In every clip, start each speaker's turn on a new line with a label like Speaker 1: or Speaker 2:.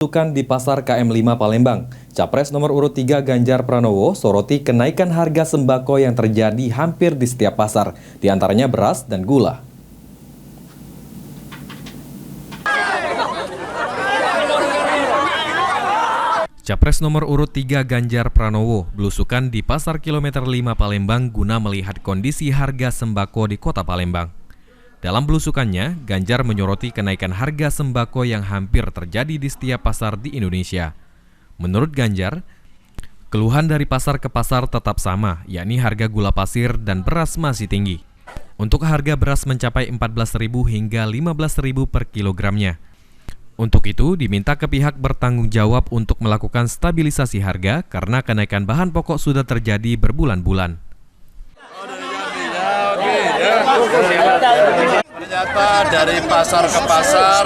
Speaker 1: Belusukan di Pasar KM5 Palembang, Capres nomor urut 3 Ganjar Pranowo soroti kenaikan harga sembako yang terjadi hampir di setiap pasar, diantaranya beras dan gula. Capres nomor urut 3 Ganjar Pranowo belusukan di Pasar Kilometer 5 Palembang guna melihat kondisi harga sembako di kota Palembang. Dalam belusukannya, Ganjar menyoroti kenaikan harga sembako yang hampir terjadi di setiap pasar di Indonesia. Menurut Ganjar, keluhan dari pasar ke pasar tetap sama, yakni harga gula pasir dan beras masih tinggi. Untuk harga beras mencapai Rp14.000 hingga Rp15.000 per kilogramnya. Untuk itu, diminta ke pihak bertanggung jawab untuk melakukan stabilisasi harga karena kenaikan bahan pokok sudah terjadi berbulan-bulan.
Speaker 2: Ternyata dari pasar ke pasar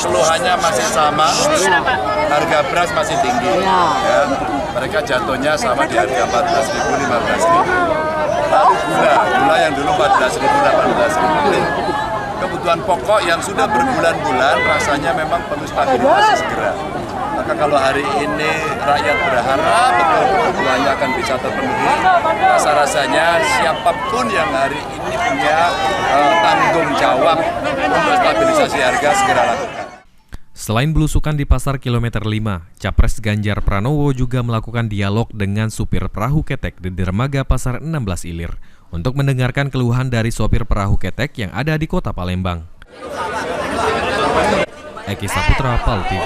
Speaker 2: keluhannya masih sama, harga beras masih tinggi. Ya, mereka jatuhnya sama di harga Rp14.000, Rp15.000. Lalu gula yang dulu Rp14.000, Rp18.000. Kebutuhan pokok yang sudah berbulan-bulan rasanya memang perlu stabilisasi segera. Maka kalau hari ini rakyat berharap betul kebutuhannya akan bisa terpenuhi, rasa-rasanya siapapun yang hari ini punya tanggung jawab untuk stabilisasi harga segera lakukan.
Speaker 1: Selain belusukan di Pasar Kilometer 5, Capres Ganjar Pranowo juga melakukan dialog dengan supir perahu ketek di dermaga Pasar 16 Ilir untuk mendengarkan keluhan dari sopir perahu ketek yang ada di kota Palembang. Eki Saputra, PAL TV.